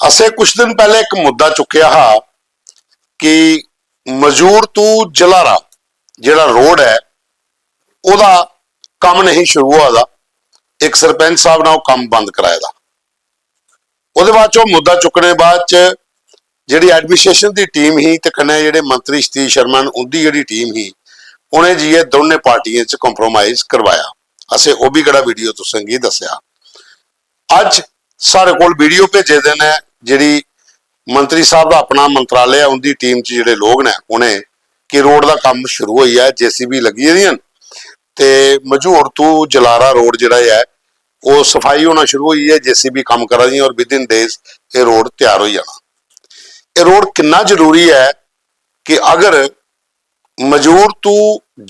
असें कुछ दिन पहले एक मुद्दा चुकया हा कि मजूर तू जलारा जिहड़ा रोड है उहदा काम नहीं शुरू हुआ दा। एक सरपंच साहब ने काम बंद कराए दा। उहदे बाद चो मुद्दा चुकने बाद च जिहड़ी एडमिनिस्ट्रेशन की टीम ही ते कन्नै जिहड़े मंत्री सतीश शर्मा उनकी जिहड़ी टीम ही उन्हें जी ये दोनों पार्टियां च कंप्रोमाइज करवाया। असें वो भी किहड़ा वीडियो तुसें गी दस्सिया। अज सारे कोल वीडियो भेजे दे ने जिहड़ी मंत्री साहब का अपना मंत्रालय है उनकी टीम च जिहड़े लोग ने उन्हें कि रोड का काम शुरू हुई है, JCB लगी हुई ते मजूर तू जलारा रोड जिहड़ा है वो सफाई होना शुरू हुई है, JCB काम कर रही है और विद इन डेज ये रोड तैयार हो जाना। ये रोड कितना जरूरी है कि अगर मजूर तू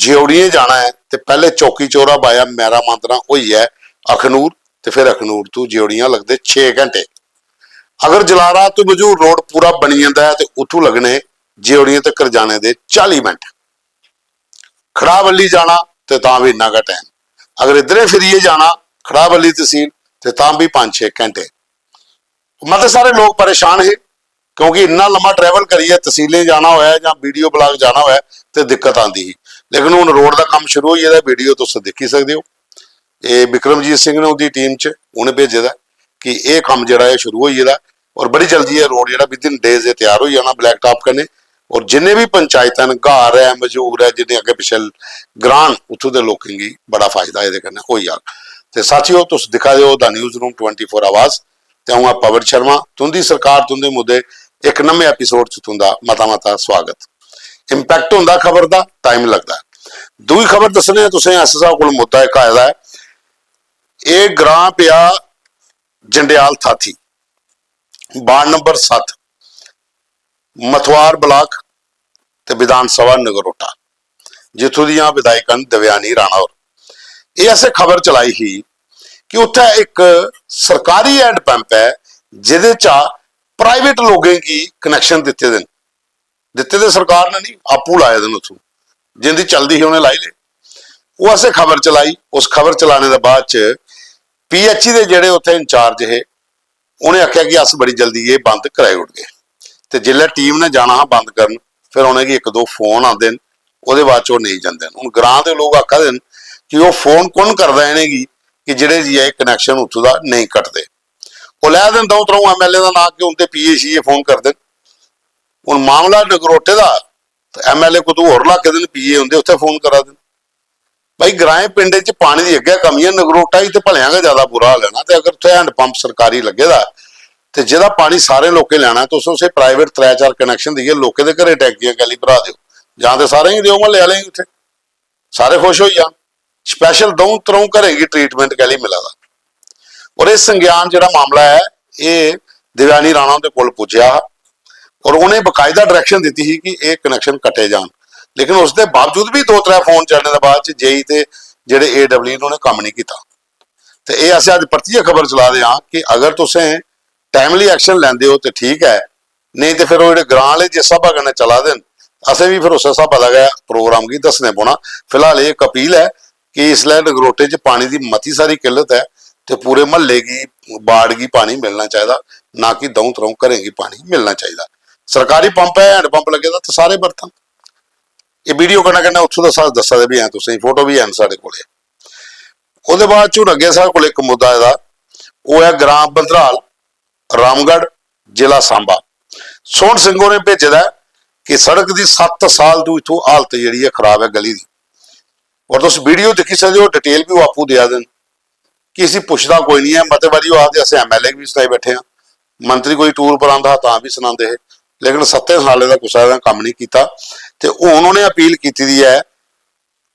ज्योड़िए जाना है तो पहले चौकी चौरा बाया मैरा मांदरा हुई है अखनूर तो फिर अखनूर तू ज्योड़ियां लगते 6 घंटे। अगर जलारा तो मजूर रोड पूरा बनी जाता है तो उतू लगने ज्योड़ियां तक जाने दे 40 मिनट। खड़ावली जाना तो भी इन्ना का टाइम। अगर इधरे फिरिए जाना खड़ावली तहसील तो भी 5-6 घंटे। मत सारे लोग परेशान है क्योंकि इन्ना लंबा ट्रैवल करिए तहसीलें जाना होया या वीडियो ब्लॉक जाना होया तो दिक्कत आती ही। लेकिन हुण रोड का काम शुरू हो गया, वीडियो तुम देख ही सकते हो। ये बिक्रमजीत सिंह ने उनकी टीम च उन्हें भेजे कि यह काम जो है शुरू हो गया और बड़ी जल्दी है रोड जो विद इन डेज तैयार हो जाना ब्लैक टॉप करने। और जिन्हें भी पंचायत घार है मजूर है जिन्हें अगे पिछले ग्रां उतों के लोगों की बड़ा फायदा ये हो जाए। तो साथियों तुम दिखा दो द न्यूज़ रूम 24 आवाज़ तो हूँ पवन शर्मा तुंदी सरकार तुंदे मुद्दे एक नवे एपीसोड च तुंदा मता मता स्वागत। इंपैक्ट होंदा खबर का टाइम लगता है। दूई खबर दसने तुसें एस साहब को मुद्दा एक आया है। ये ग्रां पिया Jandial Thathi ward number 7 Mathwar block ते विधान सभा नगरोटा जिथों दियां विधायक देवयानी राणा और ये ऐसे खबर चलाई ही कि उत्थे एक सरकारी हैंड पंप है जिहदे चा प्राइवेट लोगों की कनैक्शन दिते सरकार ने नहीं आपू लाए दिन उथों जिंदी चलती ही उन्हें लाई ले। वो ऐसे खबर चलाई। उस खबर चलाने के बाद PHE के जोड़े उत्थे इंचार्ज है उन्हें आख्या कि अस बड़ी जल्दी ये बंद कराए उठ गए। तो जिले टीम ने जाना हा बंद करन फिर उन्हें एक दो फोन आते हैं वो बाद चो नहीं जाते। हूँ ग्रां के लोग आखा देन कि वह फोन कौन करता इन्हें कि जेडे जी कनैक्शन उतों का नहीं कटते वो लै देन दो तरह MLA का ना कि उनके PHE फोन कर दें। हूँ मामला नगरोटे का तो MLA को तू होर इलाके दिन PA होंगे उत्थे फोन करा दें। भाई ग्राएं पिंड च पानी की अगे कमी है, नगरोटा ही तो भलिया का ज्यादा बुरा हाल है ना। तो अगर उत्थे हैंड पंप सरकारी लगे दा तो जिहदा पानी सारे लोगों लैना तो उसे प्राइवेट 3-4 कनैक्शन दिए लोगों के घरे टैंकियां कैली भरा दो जां तो सारे ही दो महल्ले वाले ही उत्थे सारे खुश हो जान। स्पैशल दो तरह घरें की ट्रीटमेंट कैली मिला दा। और इस संज्ञान जो मामला है ये देवयानी राणा के कोल पुज्या और उन्हें बकायदा डायरैक्शन दी थी कि यह कनैक्शन कटे जान। लेकिन उसके बावजूद भी 2-3 फोन चलने के बाद JE ते जेडे AW उन्हें काम नहीं किया। तो यह अस अज परतिए खबर चला रहे हाँ कि अगर तुसें टाइमली एक्शन लेंदे हो तो ठीक है, नहीं तो फिर वो जो ग्रां वाले जिस हिसाब कन्नै चला देन असें भी फिर उस हिसाब का प्रोग्राम की दसने पौना। फिलहाल एक अपील है कि इसलिए नगरोटे च पानी की मती सारी किल्लत है तो पूरे महल्ले की बाड़ की पानी मिलना चाहिए, ना कि दऊं तरह घरें की पानी मिलना चाहिए। सरकारी पंप है हैंड पंप लगे तो सारे बरतन। ये वीडियो कन्नै कन्नै उत्थों का दसा दे भी हैं तुसें फोटो भी हैं साढ़े कोले। उहदे बाद चूं अगे साढ़े कोल एक मुद्दा है वो है ग्रां बंदराल रामगढ़ जिला सांबा। सोहन सिंह ने भेजे कि सड़क की 7 साल तू इतों हालत जी खराब है गली की। और तुम वीडियो देखी सकते हो डिटेल भी वो आपू दिया देन कि इसी पुछता कोई नहीं है। मते बारी वो आते अस MLA भी सुनाई बैठे हाँ, मंत्री कोई टूर पर आता तो भी सुनाते हैं, लेकिन 7 साल का कुछ काम नहीं किया। तो उन्होंने अपील की है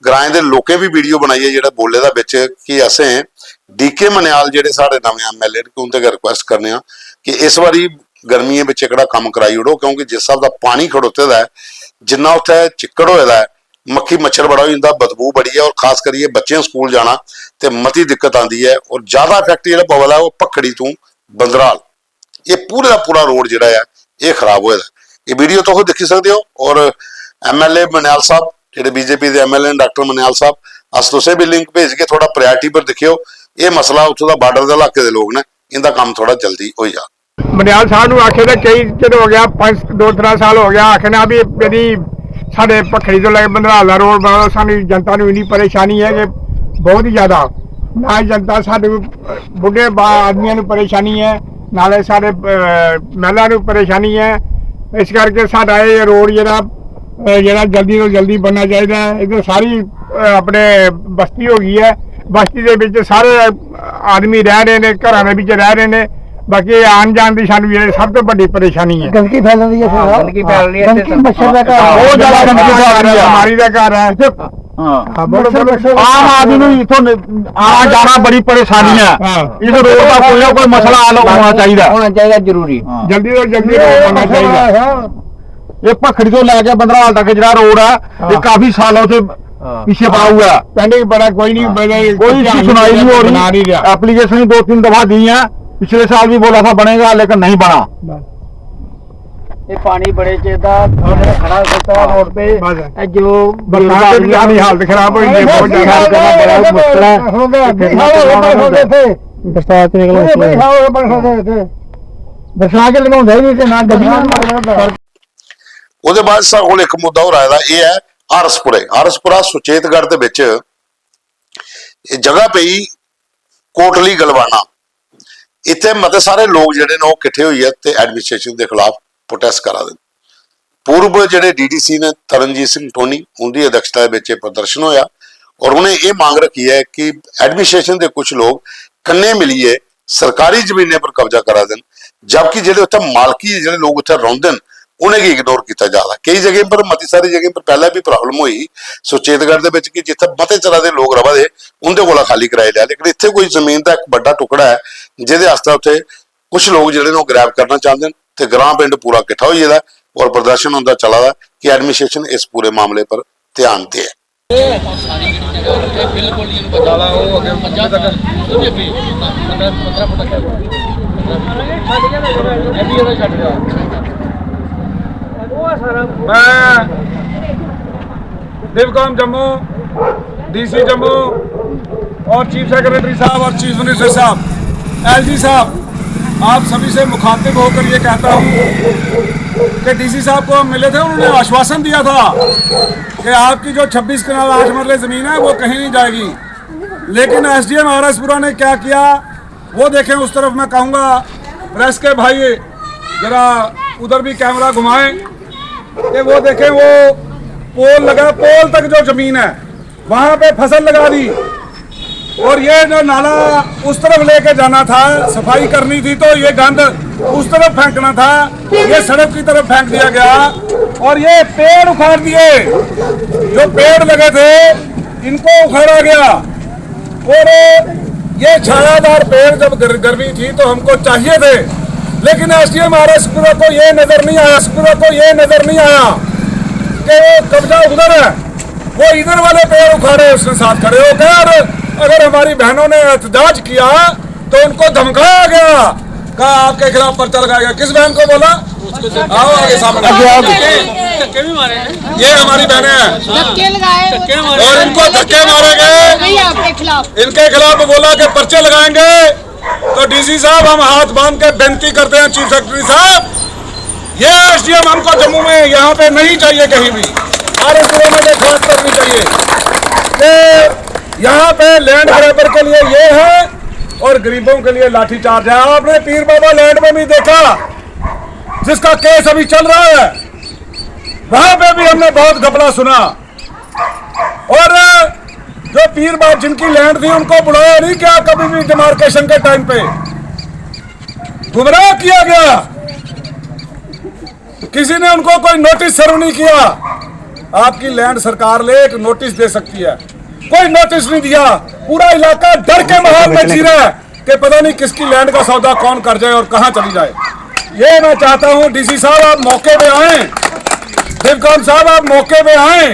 ग्राएं के लोगों भी वीडियो बनाई है जो बोले का बिच कि असें DK मनियाल जोड़े साढ़े नवे MLA उनके रिक्वेस्ट करने कि इस बारी गर्मियों में एकड़ा काम कराई उड़ो क्योंकि जिस हिसाब का पानी खड़ोते है जिन्ना उत्थे चिक्कड़ होया मक्खी मच्छर बड़ा हो जाता, बदबू बड़ी है और खास करके बच्चे स्कूल जाना तो मती दिक्कत आती है। और ज्यादा इफेक्ट जो पवल है वो पखड़ी तू बंदराल ये पूरे का पूरा रोड जोड़ा है ये खराब होया। ये वीडियो तो देखी सकते हो। और MLA मनियाल साहब जो BJP के MLA डॉक्टर मनियाल साहब अस तुसें भी लिंक भेज के थोड़ा प्रायोरिटी पर दिखियो। ये मसला उतों का बार्डर के इलाके के लोग ने इनका काम थोड़ा जल्दी हो जा। मनियाल साहब नूं आखे तो कई चिर हो गया, 2-3 साल हो गया, आखना भी यदि साढ़े भखड़ी तो लगे बंदराल रोड बनाओ, सानू जनता नूं इन्नी परेशानी है कि बहुत ही ज़्यादा। ना जनता साडे बुढ़े आदमियों नूं परेशानी है, नाले साडे महिला नूं परेशानी है। इस करके साडा ये रोड ਜਿਹੜਾ जल्दी तो जल्दी बनना चाहिए। इधर सारी अपने बस्ती हो गई है, बस्ती ਦੇ ਵਿੱਚ ਸਾਰੇ आदमी रह रहे हैं, घरों के ਵਿੱਚ रह रहे हैं। बाकी आन जान की सानू सब तो बड़ी परेशानी है। गंदगी फैल रही है, गंदगी फैल रही है, मच्छर का घर, बहुत ज्यादा गंदगी फैल रही है, बीमारी का घर है। आम आदमी इथों आना जाना बड़ी परेशानी है। इस रोड का कोई ना कोई मसला हल होना चाहिए, जरूरी, जल्दी तो जल्दी होना चाहिए। ये भखड़ी तो लैके बंदराल तक जो रोड है, ये काफी सालों से पीछे पड़ा हुआ है, पहले बड़ा कोई नहीं, कोई सुनाई नहीं हो रही। एप्लीकेशन 2-3 दफा दी है, पिछले साल भी बोला था बनेगा, लेकिन नहीं बना। ये पानी बड़े चेर दा खड़ा होता है रोड पे, जो बरसात की हालत खराब हुई है, बहुत ज्यादा मुश्किल है। बरसात बरसात के लगाਉਂਦੇ ਹੀ ਨਹੀਂ ਤੇ ਨਾ ਗੱਡੀਆਂ। ਉਹਦੇ ਬਾਅਦ ਸਾਡੇ ਕੋਲ ਇੱਕ ਮੁੱਦਾ ਹੋਰ ਆਇਆ, ਇਹ ਹੈ ਆਰਸਪੁਰਾ ਸੁਚੇਤਗੜ੍ਹ ਦੇ ਵਿੱਚ ਇਹ ਜਗ੍ਹਾ ਪਈ ਕੋਟਲੀ ਗਲਵਾਨਾ। ਇੱਥੇ ਮਤੇ ਸਾਰੇ ਲੋਕ ਜਿਹੜੇ ਨੇ ਉਹ ਇਕੱਠੇ ਹੋਈ ਹੈ ਤੇ ਐਡਮਿਨਿਸਟ੍ਰੇਸ਼ਨ ਦੇ ਖਿਲਾਫ ਪ੍ਰੋਟੈਸਟ ਕਰਾ ਦੇ। ਪੂਰਬ ਜਿਹੜੇ ਡੀਡੀਸੀ ਨੇ ਤਰਨਜੀਤ ਸਿੰਘ ਟੋਨੀ, ਉਹਦੀ ਅਧਿਕਸ਼ਤਾ ਦੇ ਵਿੱਚ ਇਹ ਪ੍ਰਦਰਸ਼ਨ ਹੋਇਆ ਔਰ ਉਹਨੇ ਇਹ ਮੰਗ ਰੱਖੀ है कि एडमिनिस्ट्रेशन के कुछ लोग कन्ने मिलिए सरकारी जमीने पर कब्जा करा दें, जबकि जो उत्थे मालकी जो लोग उत्थे रहिंदे ने उन्हें इग्नोर किया जा रहा। कई जगह पर, मती सारी जगह पर पहले भी प्रॉब्लम हुई सुचेतगढ़ के कि जिथे मते तरह के लोग रवा दे उनके कोल खाली कराए लिया, लेकिन इतने कोई जमीन का एक बड़ा टुकड़ा है जिहदे वास्ते उत्थे कुछ लोग जिहड़े ग्रैब करना चाहते हैं तो ग्रां पिंड पूरा इकट्ठा हो जाता और प्रदर्शन होंदा चला दा कि एडमिनिस्ट्रेशन इस पूरे मामले पर ध्यान दे। मैं डिवकॉम जम्मू, डीसी जम्मू और चीफ सेक्रेटरी साहब और चीफ मिनिस्टर साहब, एलजी साहब, आप सभी से मुखातिब होकर ये कहता हूँ कि डीसी साहब को हम मिले थे, उन्होंने आश्वासन दिया था कि आपकी जो 26 कनाल 8 मरले ज़मीन है वो कहीं नहीं जाएगी, लेकिन एसडीएम आरएसपुरा ने क्या किया वो देखें। उस तरफ मैं कहूँगा प्रेस के भाई जरा उधर भी कैमरा घुमाएं कि वो देखें, वो पोल लगा, पोल तक जो ज़मीन है वहाँ पे फसल लगा दी और ये जो नाला उस तरफ लेके जाना था, सफाई करनी थी तो ये गंद उस तरफ फेंकना था, ये सड़क की तरफ फेंक दिया गया और ये पेड़ उखाड़ दिए, जो पेड़ लगे थे इनको उखाड़ा गया। और ये छायादार पेड़ जब गर्मी थी तो हमको चाहिए थे, लेकिन एसडीएम आरएसपुरा को ये नजर नहीं आया कि वो कब्जा उधर है, वो इधर वाले पेड़ उखाड़े उसके साथ खड़े होकर। अगर हमारी बहनों ने एहतजाज किया तो उनको धमकाया गया, कहा आपके खिलाफ पर्चा लगाया गया। किस बहन को बोला? आओ आगे सामने। ये हमारी बहनें हैं, धक्के लगाए और इनको धक्के मारे गए, इनके खिलाफ बोला कि पर्चे लगाएंगे। तो डीसी साहब, हम हाथ बांध के बेनती करते हैं चीफ सेक्रेटरी साहब, ये एसडीएम हमको जम्मू में यहाँ पे नहीं चाहिए, कहीं भी आरएसपुरा में दरखास्त करनी चाहिए कि यहाँ पे लैंड ग्रैबर के लिए ये है और गरीबों के लिए लाठीचार्ज है। आपने पीर बाबा लैंड में भी देखा, जिसका केस अभी चल रहा है, वहां पे भी हमने बहुत घपला सुना और जो पीर बाबा जिनकी लैंड थी उनको बुलाया नहीं क्या कभी भी डिमार्केशन के टाइम पे, गुमराह किया गया, किसी ने उनको कोई नोटिस सर्व नहीं किया। आपकी लैंड सरकार ले एक नोटिस दे सकती है, कोई नोटिस नहीं दिया। पूरा इलाका डर के माहौल में जी रहा है कि पता नहीं किसकी लैंड का सौदा कौन कर जाए और कहां चली जाए। ये मैं चाहता हूं डीसी साहब आप मौके पे आए, डिवकॉम साहब आप मौके पे आए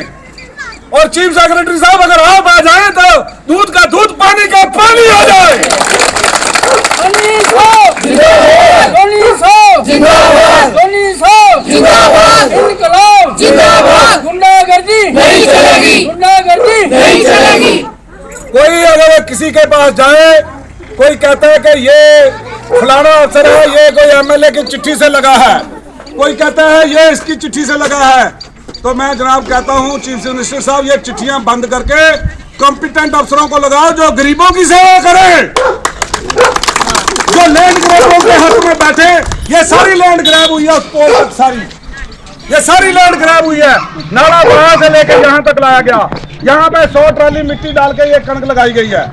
और चीफ सेक्रेटरी साहब अगर आप आ जाए तो दूध का दूध, पानी का पानी हो जाए। कोई अगर किसी के पास जाए, कोई कहता है कि ये फलाना अफसर है, ये कोई एमएलए की चिट्ठी से लगा है, कोई कहता है ये इसकी चिट्ठी से लगा है। तो मैं जनाब कहता हूँ चीफ मिनिस्टर साहब, ये चिट्ठियां बंद करके कॉम्पिटेंट अफसरों को लगाओ जो गरीबों की सेवा करें, जो लैंड ग्रैबरों के हक में बैठे। ये सारी लैंड ग्रैब हुई है उस पोल तक, ये सारी लैंड ग्रैब हुई है। नाला वहां से लेकर यहाँ तक लाया गया, यहाँ पे 100 ट्राली मिट्टी डाल के ये कणक लगाई गई है।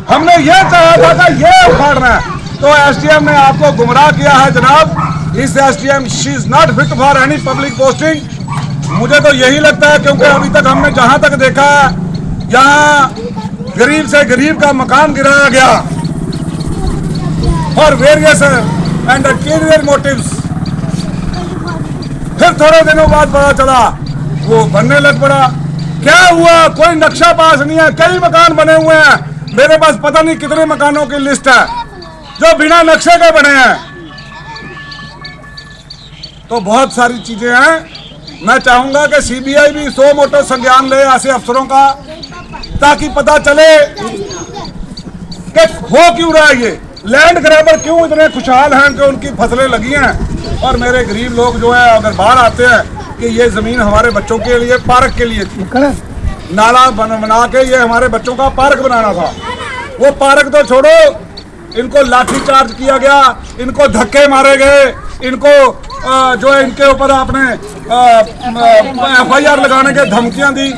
हमने ये चाहा था कि ये उखाड़ना है, तो एसडीएम ने आपको गुमराह किया है जनाब। इस SDM she is not fit for any public posting. मुझे तो यही लगता है, क्योंकि अभी तक हमने जहां तक देखा है यहाँ गरीब से गरीब का मकान गिराया गया और वेरियस एंड अल्टीरियर मोटिव्स। फिर थोड़े दिनों बाद पता चला वो बनने लग पड़ा। क्या हुआ? कोई नक्शा पास नहीं है, कई मकान बने हुए हैं। मेरे पास पता नहीं कितने मकानों की लिस्ट है जो बिना नक्शे के बने हैं। तो बहुत सारी चीजें हैं। मैं चाहूंगा कि सीबीआई भी 100 मोटो संज्ञान ले ऐसे अफसरों का, ताकि पता चले कि हो क्यों रहा है ये लैंड ग्रैबर, क्यों इतने खुशहाल हैं कि उनकी फसलें लगी हैं और मेरे गरीब लोग जो है अगर बाहर आते हैं कि ये जमीन हमारे बच्चों के लिए पार्क के लिए थी, नाला बना के ये हमारे बच्चों का पार्क बनाना था। वो पार्क तो छोड़ो, इनको लाठी चार्ज किया गया, इनको धक्के मारे गए, इनको जो है इनके ऊपर आपने FIR लगाने के धमकियां दी।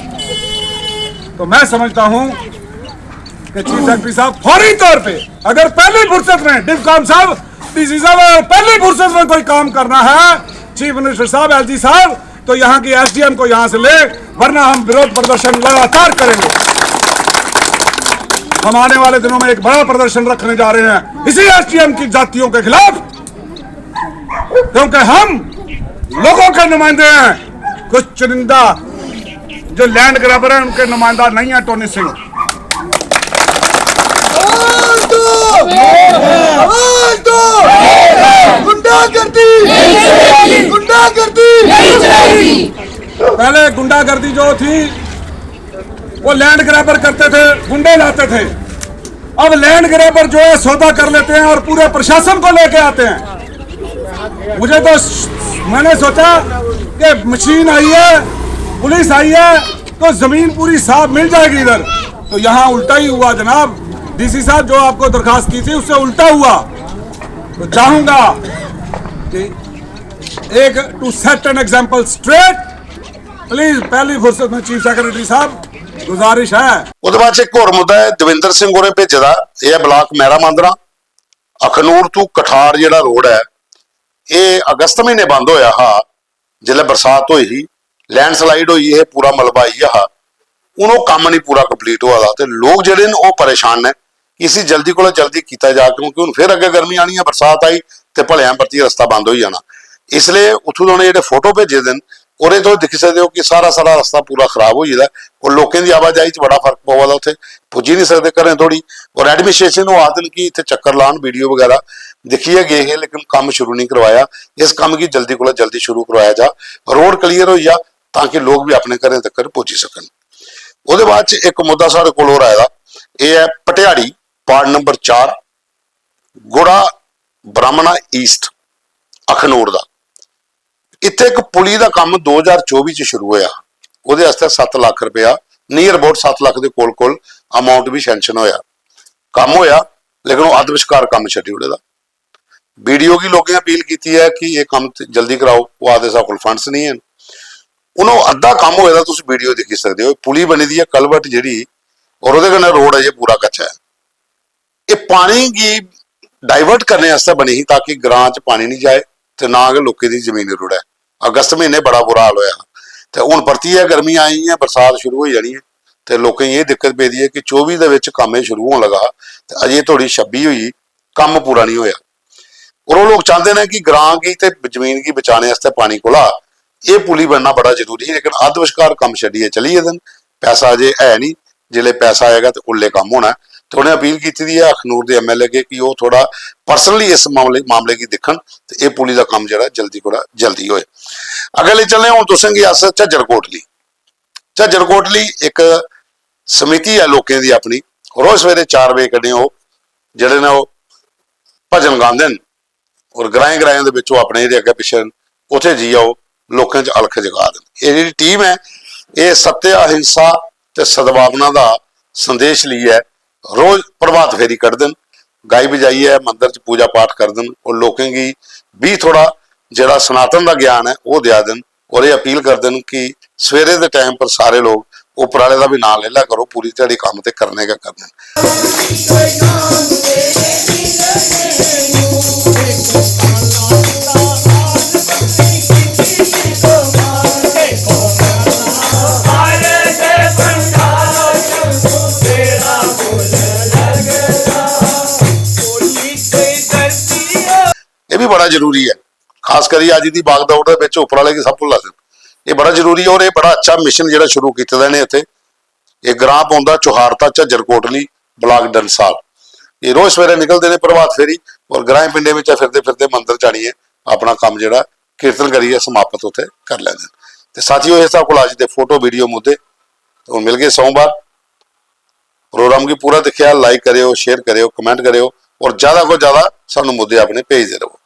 तो मैं समझता हूं कि चीफ सेक्रेटरी साहब फौरी तौर पे, अगर पहली फुर्सत में डिफकॉम साहब, डीसी साहब, अगर पहली फुर्सत में कोई काम करना है चीफ मिनिस्टर साहब, LG साहब, तो यहाँ की एसडीएम को यहाँ से ले, वरना हम विरोध प्रदर्शन लगातार करेंगे। हम आने वाले दिनों में एक बड़ा प्रदर्शन रखने जा रहे हैं इसी एसडीएम की जातियों के खिलाफ, क्योंकि हम लोगों के नुमाइंदे हैं। कुछ चुनिंदा जो लैंड ग्रैबर हैं उनके नुमाइंदा नहीं है टोनी सिंह। पहले गुंडागर्दी जो थी वो लैंड ग्रैबर करते थे, गुंडे लाते थे। अब लैंड ग्रैबर जो है सौदा कर लेते हैं और पूरे प्रशासन को लेके आते हैं। मुझे तो मैंने सोचा कि मशीन आई है, पुलिस आई है, तो जमीन पूरी साफ मिल जाएगी इधर। तो यहाँ उल्टा ही हुआ जनाब। डीसी साहब जो आपको दरखास्त की थी उससे उल्टा हुआ। तो चाहूंगा कि एक to set an example straight, please पहली फुर्सत में चीफ सेक्रेटरी साहब गुजारिश है। ਉਹਦੇ ਬਾਅਦ ਇੱਕ ਹੋਰ ਮੁੱਦਾ ਹੈ ਦਵਿੰਦਰ ਸਿੰਘ ਹੋਰੇ ਭੇਜੇ ਦਾ, ਇਹ ਹੈ ਬਲਾਕ ਮਹਿਰਾ ਮਾਂਦਰਾ ਅਖਨੂਰ ਤੋਂ ਕਠਾਰ ਜਿਹੜਾ ਰੋਡ ਹੈ ਇਹ ਅਗਸਤ ਮਹੀਨੇ ਬੰਦ ਹੋਇਆ ਹਾ। ਜਿਲੇ ਬਰਸਾਤ ਹੋਈ ਸੀ, ਲੈਂਡਸਲਾਈਡ ਹੋਈ, ਇਹ ਪੂਰਾ ਮਲਬਾ ਆਈ ਆ ਹੁਣ ਉਹ ਕੰਮ ਨਹੀਂ ਪੂਰਾ ਕੰਪਲੀਟ ਹੋਇਆ ਦਾ ਤੇ ਲੋਕ ਜਿਹੜੇ ਨੇ ਉਹ ਪਰੇਸ਼ਾਨ ਨੇ। ਇसी जल्दी को जल्दी किया जा, क्योंकि हूँ फिर अगे गर्मी आनी है, बरसात आई तो भलिया परती रस्ता बंद हो जाना। इसलिए उतों उन्होंने जो फोटो भेजे दिन और तो दिख सकते हो कि सारा सारा रस्ता पूरा खराब हो जाता है और लोगों की आवाजाही बड़ा फर्क पवा उ पुजी नहीं सकते घरें थोड़ी। और एडमिनिस्ट्रेशन वो आदन कि इतने चक्कर लान वीडियो वगैरह दिखिए गए हैं, लेकिन काम शुरू नहीं करवाया। इस काम की जल्दी को जल्दी शुरू करवाया जा, रोड क्लीयर हो जा ताकि लोग भी अपने घरें तक पहुंची सकन। वो बाद एक मुद्दा साढ़े को और आया, यह है पटियाड़ी वार्ड नंबर 4 गुड़ा ब्राह्मणा ईस्ट अखनूर का। इत्थे एक पुली का काम 2024 च शुरू होया, ਉਹਦੇ वास्ते 7 लाख रुपया नीयर अबाउट 7 लाख के कोल अमाउंट भी सैंक्शन होया, काम होया, लेकिन वो अध विचकार काम छड्डी उड़े दा। वीडियो की लोगों ने अपील की है कि ये काम जल्दी कराओ, वो आदे साहब कोल फंड्स नहीं है। उन्होंने अद्धा काम होया तुम वीडियो देखी सकते हो, पुली बनी दी है कलवट जी और वो कन्नै रोड है ये पूरा कच्चा है। ये पानी की डाइवर्ट करने वास्ते बनी ही ताकि ग्रां च पानी नहीं जाए तो ना कि लोगों की जमीन रुड़े। अगस्त महीने बड़ा बुरा हाल होया तो हुण परती है गर्मी आई है, बरसात शुरू हो जानी है तो लोगों ये दिक्कत पेदी है कि 24 के काम शुरू होने लगा तो अजे थोड़ी 26 हुई, काम पूरा नहीं होया। और वो लोग चाहते हैं कि ग्रां की तो जमीन की बचाने वास्ते पानी कोला ये पुली बनना बड़ा जरूरी है, लेकिन अध विचकार काम छड्डिए चलिए दिन पैसा अजे है नहीं, जिले पैसा आएगा तो उल्ले काम होना। तो उन्हें अपील की है अखनूर के MLA के कि वो थोड़ा परसनली इस मामले की देखन तो यह पुली का काम जो जल्दी को जल्दी होए। अगर ले चलने हूँ दसेंगे अस झज्जर कोटली। झज्जर कोटली एक समिति है लोगों की अपनी, रोज सवेरे 4 बजे कड्ढे वो जड़े ने ਭਜਨ ਗਾਉਂਦੇ ਨੇ ਔਰ ਗਰਾਇਆਂ ਦੇ ਵਿੱਚ ਉਹ ਆਪਣੇ ਜਿਹੜੇ ਅੱਗੇ ਪਿੱਛੇ ਉੱਥੇ ਜੀ ਆਓ ਲੋਕਾਂ 'ਚ ਅਲਖ ਜਗਾ ਦੇਣ। ਇਹ ਜਿਹੜੀ ਟੀਮ ਹੈ ਇਹ ਸੱਤਿਆ ਅਹਿੰਸਾ ਤੇ ਸਦਭਾਵਨਾ ਦਾ ਸੰਦੇਸ਼ ਲਈ ਹੈ। ਰੋਜ਼ ਪ੍ਰਭਾਤ ਫੇਰੀ ਕੱਢਦੇ ਨੇ, ਗਾਈ ਬਜਾਈ ਹੈ, ਮੰਦਿਰ 'ਚ ਪੂਜਾ ਪਾਠ ਕਰਦੇ ਨੇ ਔਰ ਲੋਕਾਂ ਦੀ ਵੀ ਥੋੜਾ ਜਿਹੜਾ ਸਨਾਤਨ ਦਾ ਗਿਆਨ ਹੈ ਉਹ ਦਿਆ ਦੇਣ। ਔਰ ਇਹ ਅਪੀਲ ਕਰਦੇ ਨੇ ਕਿ ਸਵੇਰੇ ਦੇ ਟਾਈਮ ਪਰ ਸਾਰੇ ਲੋग ਉਪਰਾਲੇ ਦਾ ਵੀ ਨਾਂ ਲੈ ਲਿਆ ਕਰੋ, ਪੂਰੀ ਦਿਹਾੜੀ ਕੰਮ ਤੇ ਕਰਨੇ का करना। ये भी बड़ा जरूरी है, खास करी आज की भाग दौड़ के उपराले की सब भुला ये बड़ा जरूरी है। और ये बड़ा अच्छा मिशन जो शुरू किया ने इतने ये ग्रां पौंदा चौहारता झज्जर कोटली ब्लाक डंसाल। ये रोज सवेरे निकलते हैं प्रभात फेरी और ग्रां पिंडे में फिरते फिरते मंदिर चाणीए अपना काम जो कीर्तन करिए समाप्त उत्थे कर लेंगे। तो साथियों इस को अज के फोटो वीडियो मुद्दे तो मिल गए सोमवार। प्रोग्राम की पूरा देखिया, लाइक करो, शेयर करो, कमेंट करो और ज़्यादा को ज़्यादा सानू मुद्दे अपने भेजते रहो।